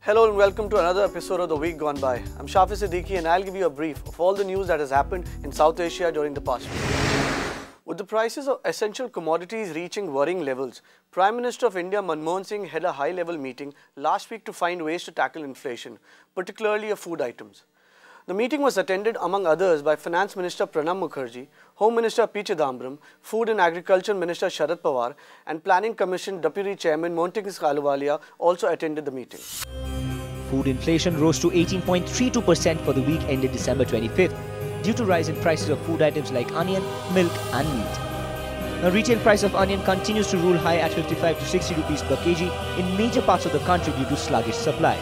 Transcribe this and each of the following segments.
Hello and welcome to another episode of The Week Gone By. I'm Southasia and I'll give you a brief of all the news that has happened in South Asia during the past week. With the prices of essential commodities reaching worrying levels, Prime Minister of India Manmohan Singh held a high-level meeting last week to find ways to tackle inflation, particularly of food items. The meeting was attended, among others, by Finance Minister Pranab Mukherjee, Home Minister P. Chidambaram, Food and Agriculture Minister Sharad Pawar, and Planning Commission Deputy Chairman Montague Ahluwalia also attended the meeting. Food inflation rose to 18.32% for the week ended December 25th due to rise in prices of food items like onion, milk and meat. The retail price of onion continues to rule high at 55 to 60 rupees per kg in major parts of the country due to sluggish supply.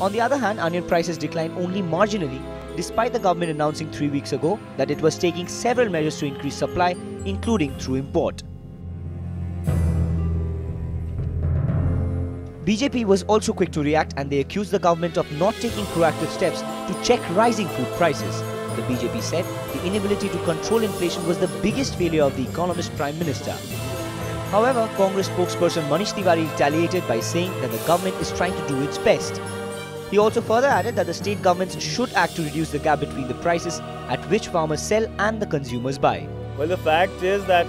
On the other hand, onion prices declined only marginally despite the government announcing 3 weeks ago that it was taking several measures to increase supply, including through import. BJP was also quick to react and they accused the government of not taking proactive steps to check rising food prices. The BJP said the inability to control inflation was the biggest failure of the economist Prime Minister. However, Congress spokesperson Manish Tiwari retaliated by saying that the government is trying to do its best. He also further added that the state governments should act to reduce the gap between the prices at which farmers sell and the consumers buy. Well, the fact is that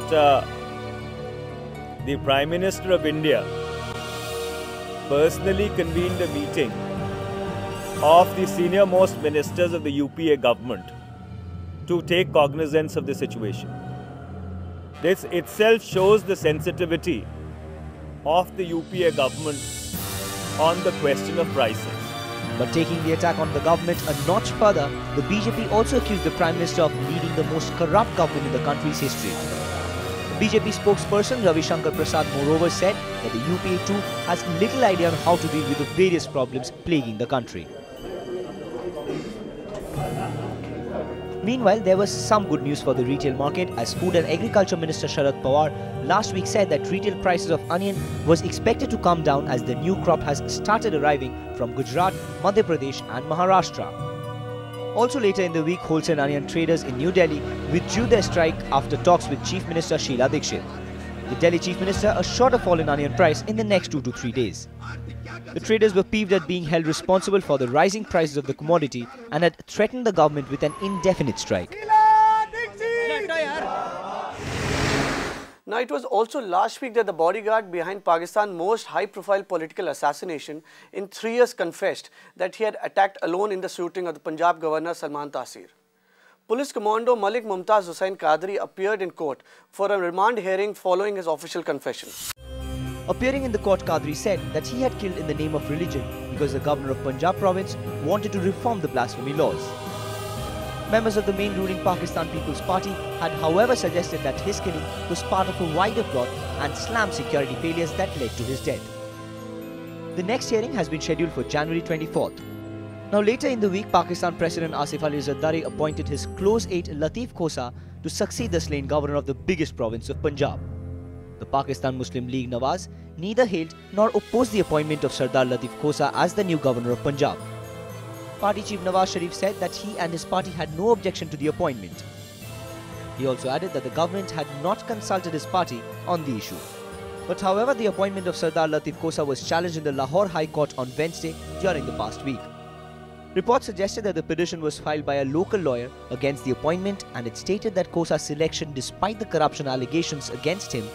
the Prime Minister of India personally convened a meeting of the senior most ministers of the UPA government to take cognizance of the situation. This itself shows the sensitivity of the UPA government on the question of prices. But taking the attack on the government a notch further, the BJP also accused the Prime Minister of leading the most corrupt government in the country's history. The BJP spokesperson Ravi Shankar Prasad moreover said that the UPA too has little idea on how to deal with the various problems plaguing the country. Meanwhile, there was some good news for the retail market as Food and Agriculture Minister Sharad Pawar last week said that retail prices of onion was expected to come down as the new crop has started arriving from Gujarat, Madhya Pradesh and Maharashtra. Also later in the week, wholesale onion traders in New Delhi withdrew their strike after talks with Chief Minister Sheila Dikshit. The Delhi Chief Minister assured a fall in onion price in the next 2 to 3 days. The traders were peeved at being held responsible for the rising prices of the commodity and had threatened the government with an indefinite strike. Now, it was also last week that the bodyguard behind Pakistan's most high-profile political assassination in 3 years confessed that he had attacked alone in the shooting of the Punjab Governor Salman Taseer. Police Commando Malik Mumtaz Hussain Qadri appeared in court for a remand hearing following his official confession. Appearing in the court, Qadri said that he had killed in the name of religion because the governor of Punjab province wanted to reform the blasphemy laws. Members of the main ruling Pakistan People's Party had however suggested that his killing was part of a wider plot and slammed security failures that led to his death. The next hearing has been scheduled for January 24th. Now later in the week, Pakistan President Asif Ali Zardari appointed his close aide Latif Khosa to succeed the slain governor of the biggest province of Punjab. The Pakistan Muslim League Nawaz neither hailed nor opposed the appointment of Sardar Latif Khosa as the new governor of Punjab. Party chief Nawaz Sharif said that he and his party had no objection to the appointment. He also added that the government had not consulted his party on the issue. But however, the appointment of Sardar Latif Khosa was challenged in the Lahore High Court on Wednesday during the past week. Reports suggested that the petition was filed by a local lawyer against the appointment and it stated that Khosa's selection, despite the corruption allegations against him,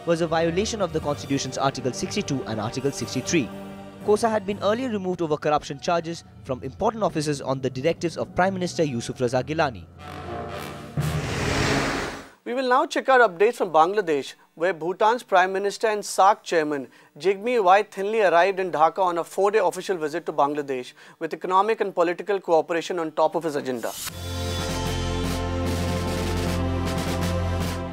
was a violation of the Constitution's Article 62 and Article 63. Khosa had been earlier removed over corruption charges from important offices on the directives of Prime Minister Yusuf Raza Gilani. We will now check out updates from Bangladesh, where Bhutan's Prime Minister and SAARC Chairman Jigme Y Thinley arrived in Dhaka on a 4-day official visit to Bangladesh with economic and political cooperation on top of his agenda.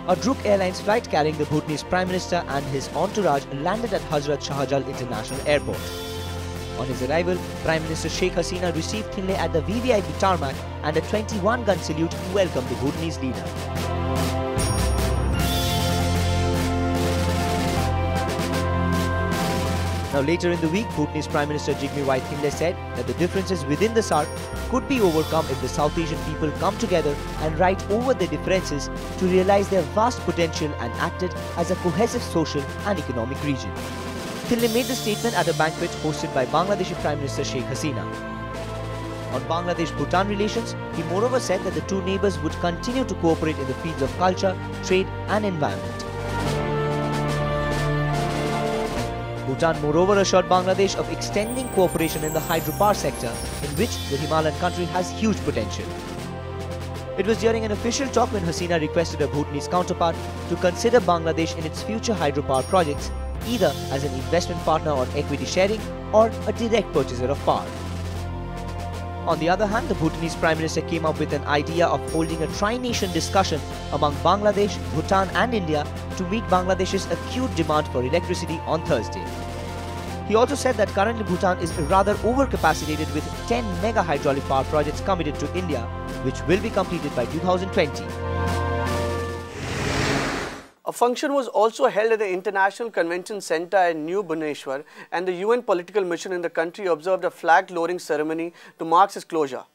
A Druk Airlines flight carrying the Bhutanese Prime Minister and his entourage landed at Hazrat Shahjal International Airport. On his arrival, Prime Minister Sheikh Hasina received Thinley at the VVIP tarmac and a 21-gun salute to welcome the Bhutanese leader. Now later in the week, Bhutanese Prime Minister Jigme Y Thinley said that the differences within the SAARC could be overcome if the South Asian people come together and ride over their differences to realize their vast potential and acted as a cohesive social and economic region. Pillay made the statement at a banquet hosted by Bangladeshi Prime Minister Sheikh Hasina. On Bangladesh-Bhutan relations, he moreover said that the two neighbours would continue to cooperate in the fields of culture, trade and environment. Bhutan moreover assured Bangladesh of extending cooperation in the hydropower sector, in which the Himalayan country has huge potential. It was during an official talk when Hasina requested her Bhutanese counterpart to consider Bangladesh in its future hydropower projects, either as an investment partner or equity sharing, or a direct purchaser of power. On the other hand, the Bhutanese Prime Minister came up with an idea of holding a tri-nation discussion among Bangladesh, Bhutan and India to meet Bangladesh's acute demand for electricity on Thursday. He also said that currently Bhutan is rather overcapacitated with 10 mega hydraulic power projects committed to India, which will be completed by 2020. A function was also held at the International Convention Centre at New Bhubaneswar, and the UN political mission in the country observed a flag-lowering ceremony to mark its closure.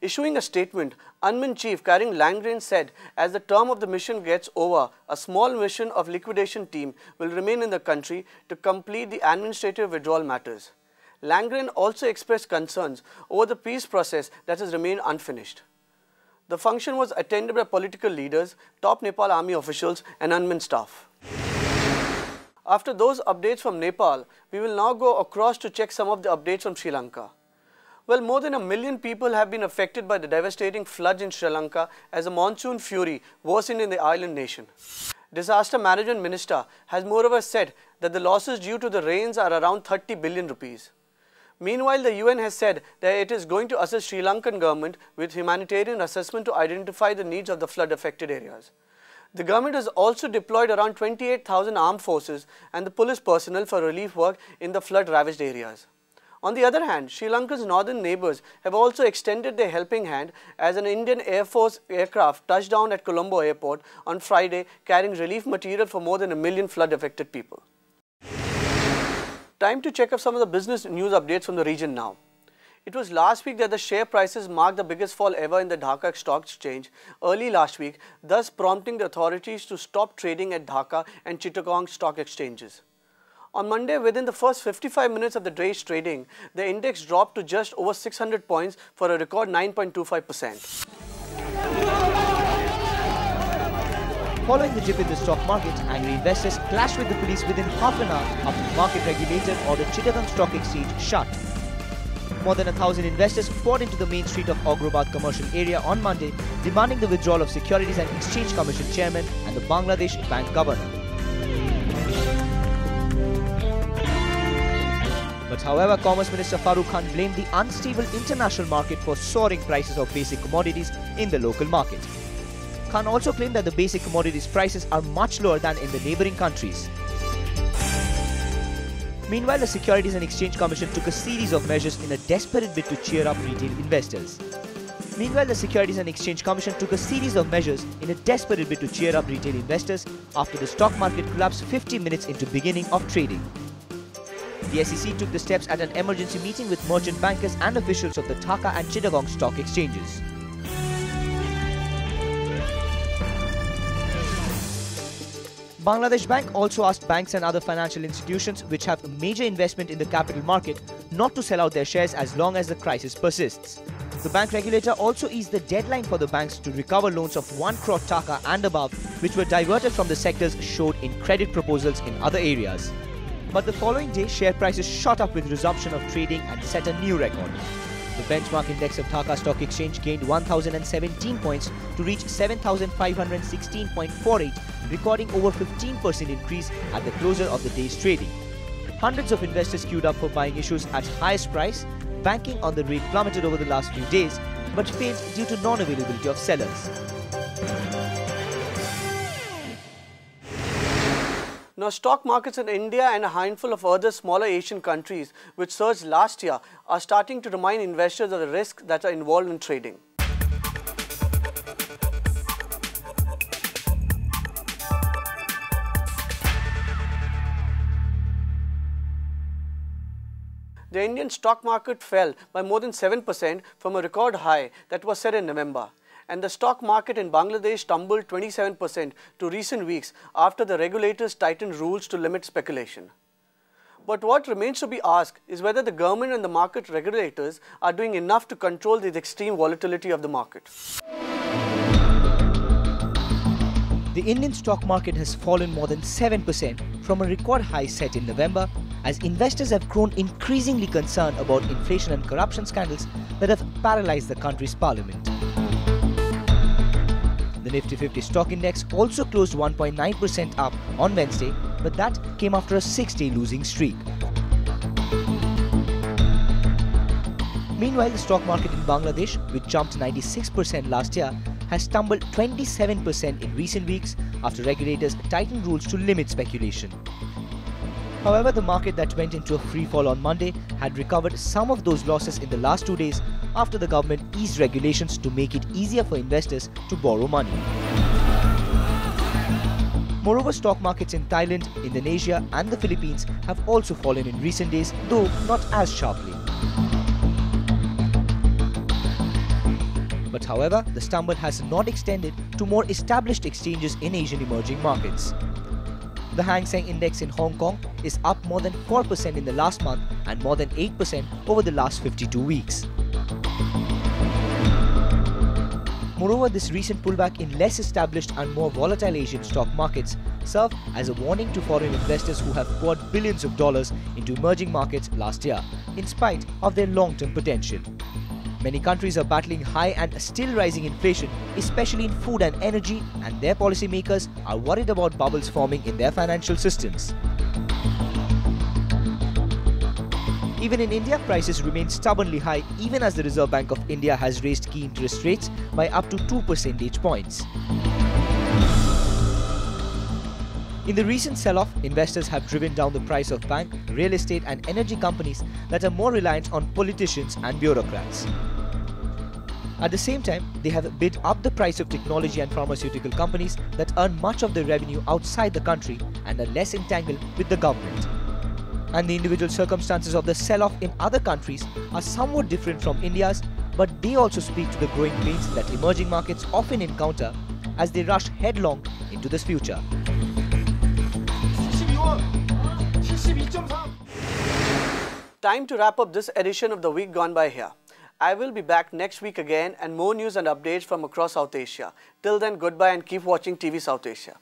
Issuing a statement, UNMIN Chief Karin Landgren said, as the term of the mission gets over, a small mission of liquidation team will remain in the country to complete the administrative withdrawal matters. Landgren also expressed concerns over the peace process that has remained unfinished. The function was attended by political leaders, top Nepal army officials and UNMIN staff. After those updates from Nepal, we will now go across to check some of the updates from Sri Lanka. Well, more than 1 million people have been affected by the devastating floods in Sri Lanka as a monsoon fury worsened in the island nation. Disaster Management Minister has moreover said that the losses due to the rains are around 30 billion rupees. Meanwhile, the UN has said that it is going to assist Sri Lankan government with humanitarian assessment to identify the needs of the flood-affected areas. The government has also deployed around 28,000 armed forces and the police personnel for relief work in the flood-ravaged areas. On the other hand, Sri Lanka's northern neighbours have also extended their helping hand as an Indian Air Force aircraft touched down at Colombo Airport on Friday carrying relief material for more than 1 million flood-affected people. Time to check up some of the business news updates from the region now. It was last week that the share prices marked the biggest fall ever in the Dhaka Stock Exchange early last week, thus prompting the authorities to stop trading at Dhaka and Chittagong stock exchanges. On Monday, within the first 55 minutes of the day's trading, the index dropped to just over 600 points for a record 9.25%. Following the dip in the stock market, angry investors clashed with the police within half an hour after the market regulator ordered Chittagong Stock Exchange shut. More than 1,000 investors poured into the main street of Ogrobad commercial area on Monday, demanding the withdrawal of Securities and Exchange Commission chairman and the Bangladesh bank governor. But however, Commerce Minister Farooq Khan blamed the unstable international market for soaring prices of basic commodities in the local market. Khan also claimed that the basic commodities prices are much lower than in the neighbouring countries. Meanwhile, the Securities and Exchange Commission took a series of measures in a desperate bid to cheer up retail investors. After the stock market collapsed 50 minutes into beginning of trading. The SEC took the steps at an emergency meeting with merchant bankers and officials of the Dhaka and Chittagong stock exchanges. Bangladesh Bank also asked banks and other financial institutions which have a major investment in the capital market not to sell out their shares as long as the crisis persists. The bank regulator also eased the deadline for the banks to recover loans of 1 crore taka and above, which were diverted from the sectors showed in credit proposals in other areas. But the following day, share prices shot up with resumption of trading and set a new record. The benchmark index of Dhaka Stock Exchange gained 1,017 points to reach 7,516.48, recording over 15% increase at the closure of the day's trading. Hundreds of investors queued up for buying issues at highest price, banking on the rate plummeted over the last few days, but failed due to non-availability of sellers. Now, stock markets in India and a handful of other smaller Asian countries which surged last year are starting to remind investors of the risks that are involved in trading. The Indian stock market fell by more than 7% from a record high that was set in November. And the stock market in Bangladesh tumbled 27% to recent weeks after the regulators tightened rules to limit speculation. But what remains to be asked is whether the government and the market regulators are doing enough to control the extreme volatility of the market. The Indian stock market has fallen more than 7% from a record high set in November, as investors have grown increasingly concerned about inflation and corruption scandals that have paralyzed the country's parliament. The Nifty 50 stock index also closed 1.9% up on Wednesday, but that came after a 6-day losing streak. Meanwhile, the stock market in Bangladesh, which jumped 96% last year, has tumbled 27% in recent weeks after regulators tightened rules to limit speculation. However, the market that went into a free fall on Monday had recovered some of those losses in the last 2 days after the government eased regulations to make it easier for investors to borrow money. Moreover, stock markets in Thailand, Indonesia and the Philippines have also fallen in recent days, though not as sharply. But however, the stumble has not extended to more established exchanges in Asian emerging markets. The Hang Seng Index in Hong Kong is up more than 4% in the last month and more than 8% over the last 52 weeks. Moreover, this recent pullback in less established and more volatile Asian stock markets serve as a warning to foreign investors who have poured billions of dollars into emerging markets last year, in spite of their long-term potential. Many countries are battling high and still rising inflation, especially in food and energy, and their policymakers are worried about bubbles forming in their financial systems. Even in India, prices remain stubbornly high even as the Reserve Bank of India has raised key interest rates by up to 2 percentage points. In the recent sell-off, investors have driven down the price of bank, real estate and energy companies that are more reliant on politicians and bureaucrats. At the same time, they have bid up the price of technology and pharmaceutical companies that earn much of their revenue outside the country and are less entangled with the government. And the individual circumstances of the sell-off in other countries are somewhat different from India's, but they also speak to the growing pains that emerging markets often encounter as they rush headlong into this future. Time to wrap up this edition of The Week Gone By here. I will be back next week again and more news and updates from across South Asia. Till then, goodbye and keep watching TV South Asia.